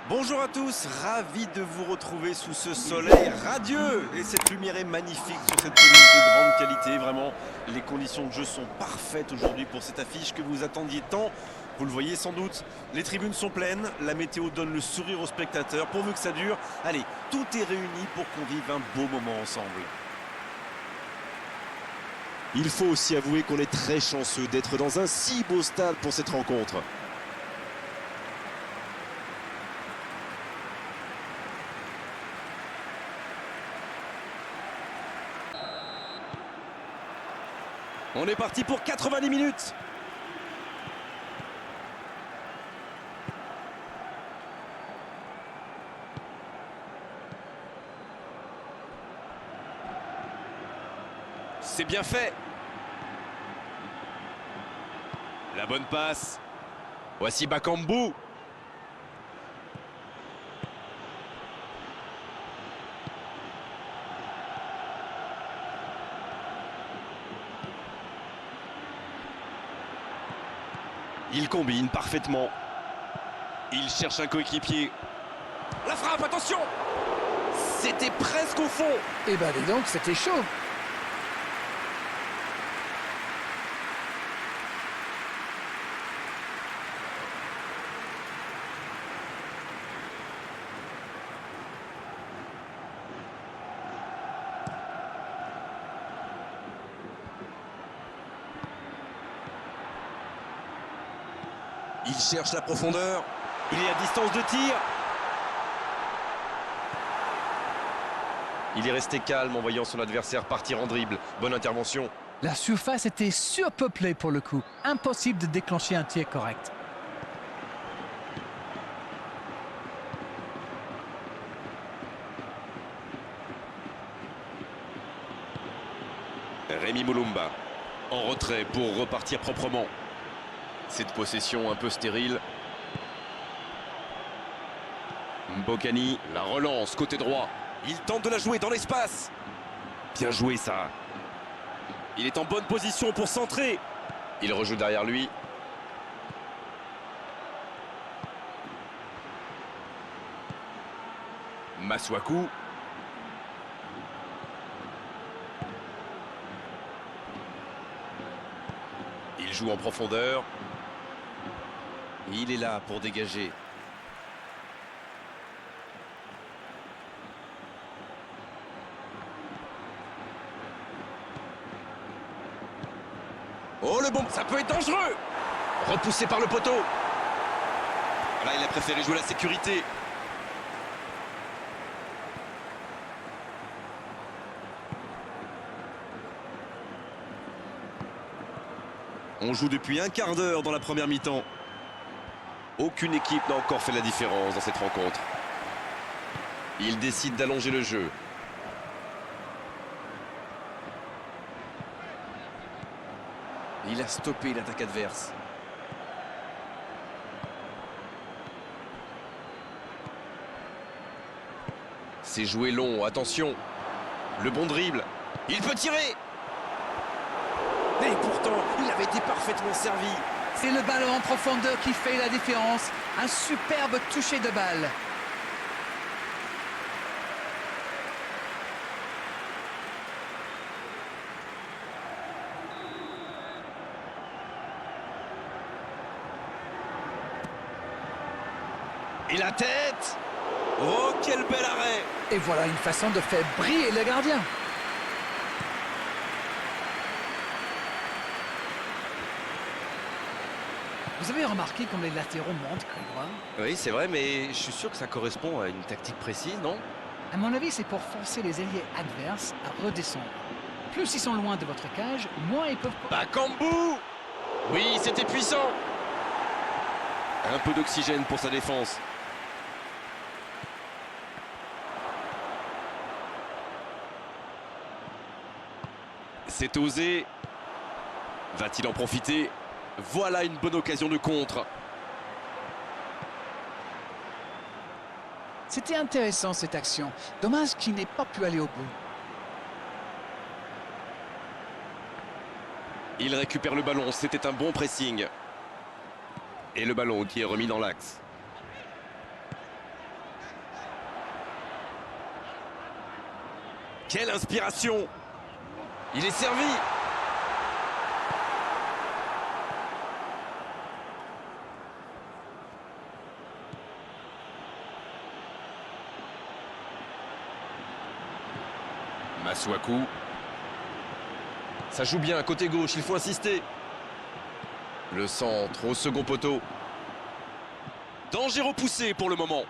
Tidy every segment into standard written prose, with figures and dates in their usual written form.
Bonjour à tous, ravi de vous retrouver sous ce soleil radieux. Et cette lumière est magnifique sur cette pelouse de grande qualité. Vraiment, les conditions de jeu sont parfaites aujourd'hui pour cette affiche que vous attendiez tant. Vous le voyez sans doute, les tribunes sont pleines, la météo donne le sourire aux spectateurs. Pourvu que ça dure, allez, tout est réuni pour qu'on vive un beau moment ensemble. Il faut aussi avouer qu'on est très chanceux d'être dans un si beau stade pour cette rencontre. On est parti pour 90 minutes. C'est bien fait. La bonne passe. Voici Bakambu. Il combine parfaitement. Il cherche un coéquipier. La frappe, attention! C'était presque au fond. Eh ben dis donc, c'était chaud. Il cherche la profondeur. Il est à distance de tir. Il est resté calme en voyant son adversaire partir en dribble. Bonne intervention. La surface était surpeuplée pour le coup. Impossible de déclencher un tir correct. Rémi Moulumba en retrait pour repartir proprement. Cette possession un peu stérile. Mbokani, la relance côté droit. Il tente de la jouer dans l'espace. Bien joué ça. Il est en bonne position pour centrer. Il rejoue derrière lui. Masuaku. Il joue en profondeur. Il est là pour dégager. Oh le bon, ça peut être dangereux. Repoussé par le poteau. Là, il a préféré jouer la sécurité. On joue depuis un quart d'heure dans la première mi-temps. Aucune équipe n'a encore fait la différence dans cette rencontre. Il décide d'allonger le jeu. Il a stoppé l'attaque adverse. C'est joué long, attention. Le bon dribble. Il peut tirer. Et pourtant, il avait été parfaitement servi. C'est le ballon en profondeur qui fait la différence. Un superbe toucher de balle. Et la tête. Oh, quel bel arrêt. Et voilà une façon de faire briller le gardien. Vous avez remarqué comme les latéraux montent, Grégoire? Oui, c'est vrai, mais je suis sûr que ça correspond à une tactique précise, non? À mon avis, c'est pour forcer les ailiers adverses à redescendre. Plus ils sont loin de votre cage, moins ils peuvent... Bakambu. Oui, c'était puissant. Un peu d'oxygène pour sa défense. C'est osé. Va-t-il en profiter? Voilà une bonne occasion de contre. C'était intéressant cette action. Dommage qu'il n'ait pas pu aller au bout. Il récupère le ballon, c'était un bon pressing. Et le ballon qui est remis dans l'axe. Quelle inspiration! Il est servi! Masuaku. Ça joue bien, côté gauche, il faut insister. Le centre au second poteau. Danger repoussé pour le moment.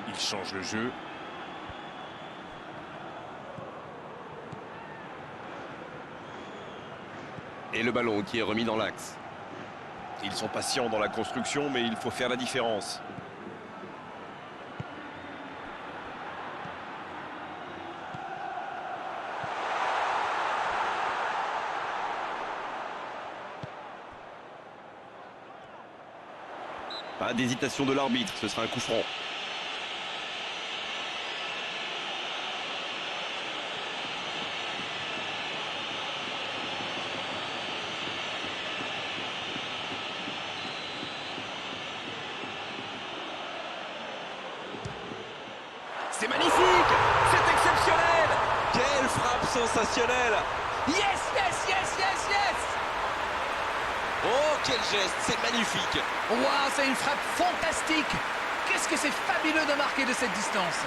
Il change le jeu. Et le ballon qui est remis dans l'axe. Ils sont patients dans la construction, mais il faut faire la différence. Pas d'hésitation de l'arbitre, ce sera un coup franc. C'est magnifique! C'est exceptionnel! Quelle frappe sensationnelle! Yes, yes, yes, yes, yes! Oh, quel geste! C'est magnifique! Waouh, c'est une frappe fantastique! Qu'est-ce que c'est fabuleux de marquer de cette distance!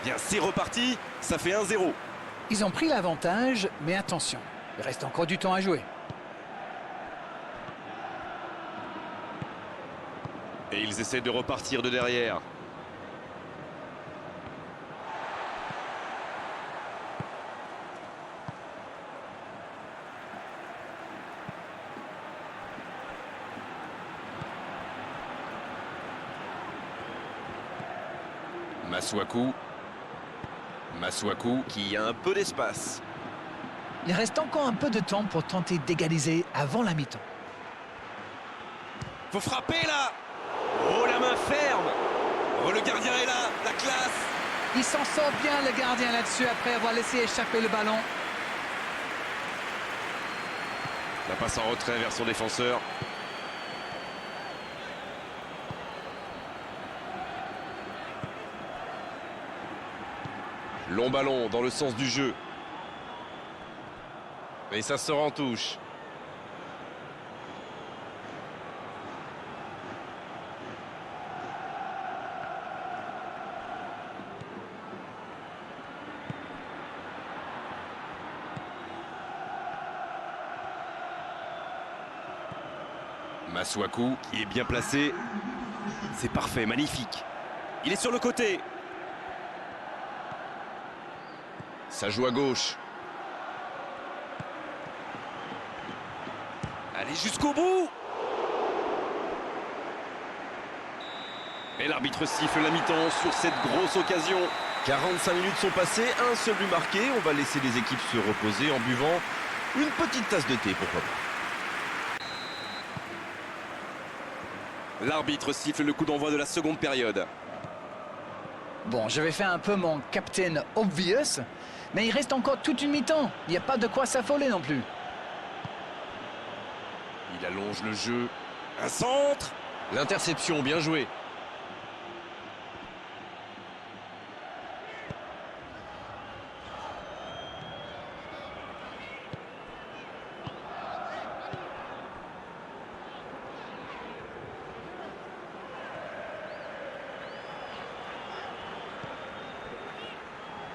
Bien, c'est reparti, ça fait 1-0. Ils ont pris l'avantage, mais attention, il reste encore du temps à jouer. Et ils essaient de repartir de derrière. Masuaku. Masuaku qui a un peu d'espace. Il reste encore un peu de temps pour tenter d'égaliser avant la mi-temps. Faut frapper là! Oh, la main ferme! Oh, le gardien est là, la classe! Il s'en sort bien le gardien là-dessus après avoir laissé échapper le ballon. La passe en retrait vers son défenseur. Long ballon dans le sens du jeu. Et ça sort en touche. Masuaku qui est bien placé. C'est parfait, magnifique. Il est sur le côté. Ça joue à gauche. Allez jusqu'au bout. Et l'arbitre siffle la mi-temps sur cette grosse occasion. 45 minutes sont passées, un seul but marqué. On va laisser les équipes se reposer en buvant une petite tasse de thé, pourquoi pas. L'arbitre siffle le coup d'envoi de la seconde période. Bon, je vais faire un peu mon Captain Obvious, mais il reste encore toute une mi-temps. Il n'y a pas de quoi s'affoler non plus. Il allonge le jeu. Un centre. L'interception, bien joué.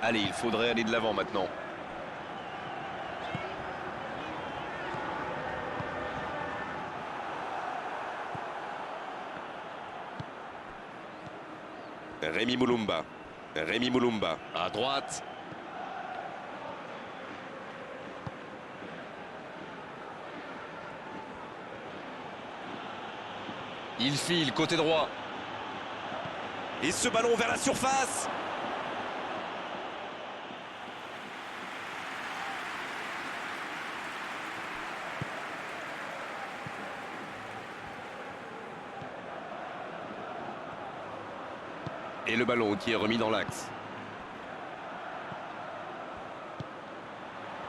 Allez, il faudrait aller de l'avant maintenant. Rémi Moulumba. Rémi Moulumba. À droite. Il file côté droit. Et ce ballon vers la surface. Et le ballon qui est remis dans l'axe.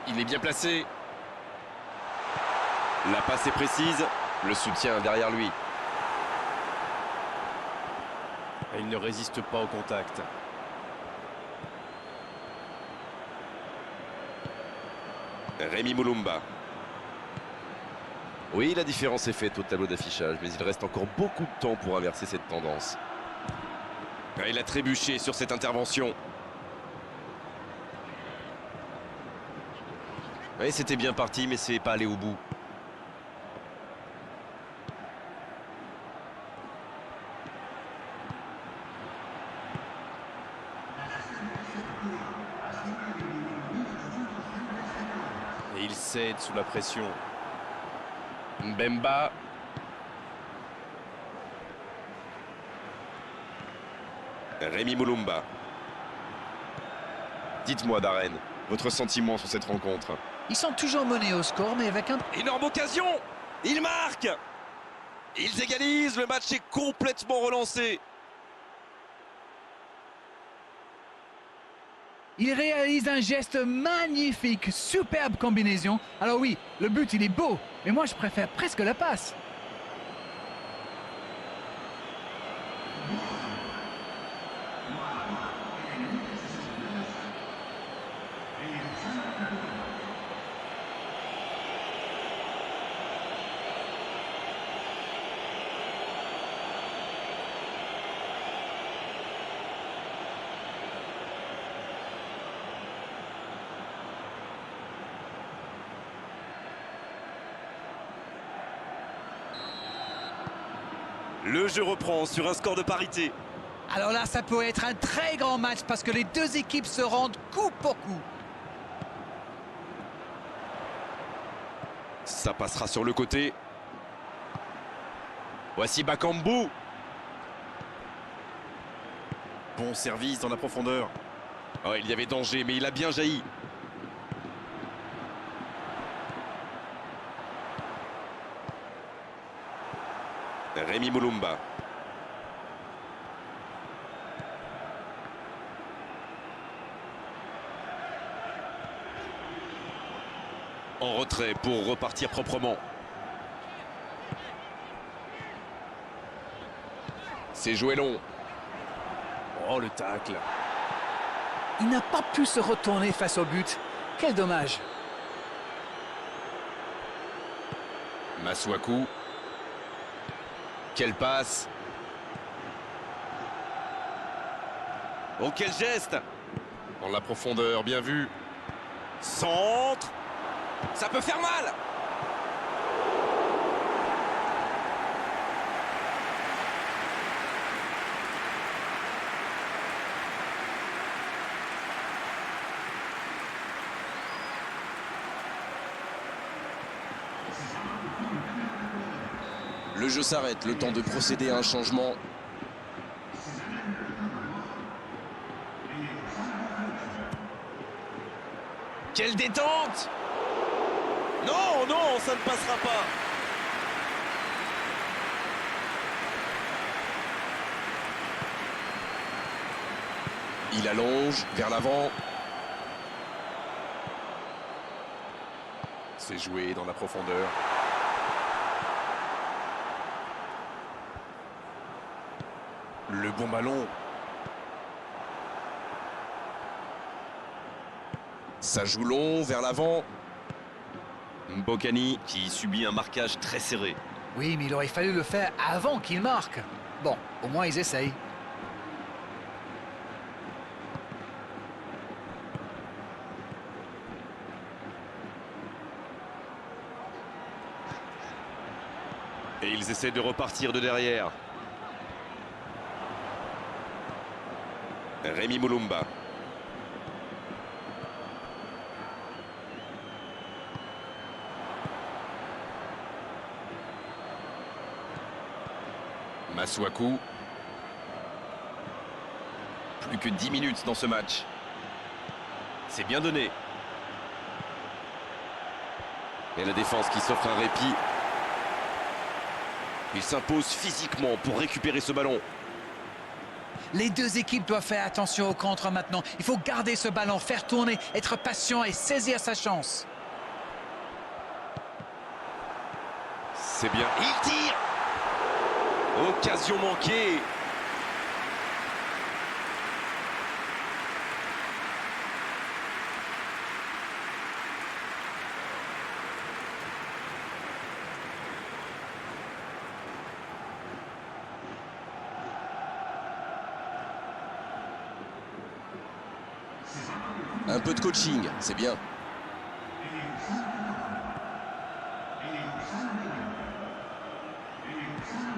Il est bien placé. La passe est précise. Le soutien derrière lui. Et il ne résiste pas au contact. Rémi Moulumba. Oui, la différence est faite au tableau d'affichage, mais il reste encore beaucoup de temps pour inverser cette tendance. Il a trébuché sur cette intervention. Oui, c'était bien parti, mais c'est pas allé au bout. Et il cède sous la pression. Mbemba. Rémi Moulumba. Dites-moi, Darren, votre sentiment sur cette rencontre? Ils sont toujours menés au score, mais avec un... Énorme occasion. Il marque. Ils égalisent. Le match est complètement relancé. Il réalise un geste magnifique, superbe combinaison. Alors oui, le but il est beau, mais moi je préfère presque la passe. Le jeu reprend sur un score de parité. Alors là, ça peut être un très grand match parce que les deux équipes se rendent coup pour coup. Ça passera sur le côté. Voici Bakambu. Bon service dans la profondeur. Oh, il y avait danger, mais il a bien jailli. Rémi Moulumba. En retrait pour repartir proprement. C'est joué long. Oh, le tacle. Il n'a pas pu se retourner face au but. Quel dommage. Masuaku. Quelle passe. Oh, quel geste. Dans la profondeur, bien vu. Centre. Ça peut faire mal. Le jeu s'arrête, le temps de procéder à un changement. Quelle détente. Non, non, ça ne passera pas. Il allonge vers l'avant. C'est joué dans la profondeur. Le bon ballon. Ça joue long vers l'avant. Mbokani qui subit un marquage très serré. Oui, mais il aurait fallu le faire avant qu'il marque. Bon, au moins ils essayent. Et ils essaient de repartir de derrière. Rémi Moulumba. Masuaku. Plus que 10 minutes dans ce match. C'est bien donné. Et la défense qui s'offre un répit. Il s'impose physiquement pour récupérer ce ballon. Les deux équipes doivent faire attention au contre maintenant. Il faut garder ce ballon, faire tourner, être patient et saisir sa chance. C'est bien. Il tire. Occasion manquée. Un peu de coaching, c'est bien.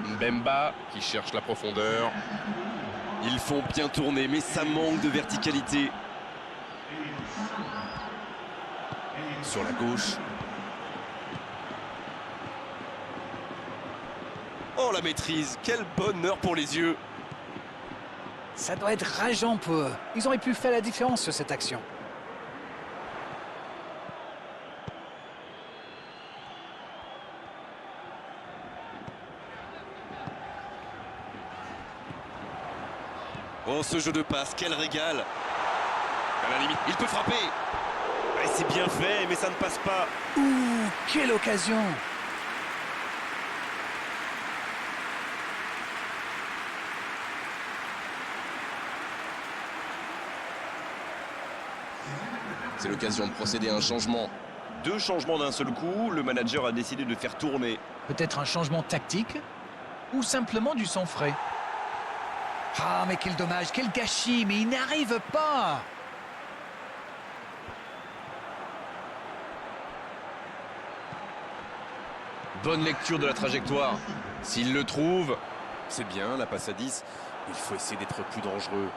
Mbemba qui cherche la profondeur. Ils font bien tourner, mais ça manque de verticalité. Sur la gauche. Oh, la maîtrise. Quel bonheur pour les yeux. Ça doit être rageant pour eux. Ils auraient pu faire la différence sur cette action. Oh, ce jeu de passe, quel régal. À la limite, il peut frapper. Et c'est bien fait, mais ça ne passe pas. Ouh, quelle occasion! C'est l'occasion de procéder à un changement. 2 changements d'un seul coup, le manager a décidé de faire tourner. Peut-être un changement tactique ou simplement du sang frais. Ah, mais quel dommage, quel gâchis, mais il n'arrive pas. Bonne lecture de la trajectoire. S'il le trouve, c'est bien, la passe à 10. Il faut essayer d'être plus dangereux.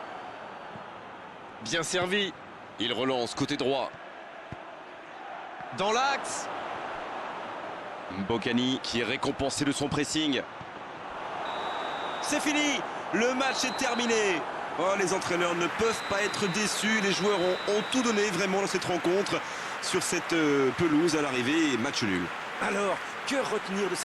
Bien servi. Il relance côté droit. Dans l'axe. Mbokani qui est récompensé de son pressing. C'est fini, le match est terminé. Oh, les entraîneurs ne peuvent pas être déçus. Les joueurs ont tout donné vraiment dans cette rencontre. Sur cette pelouse à l'arrivée, match nul. Alors, que retenir de cette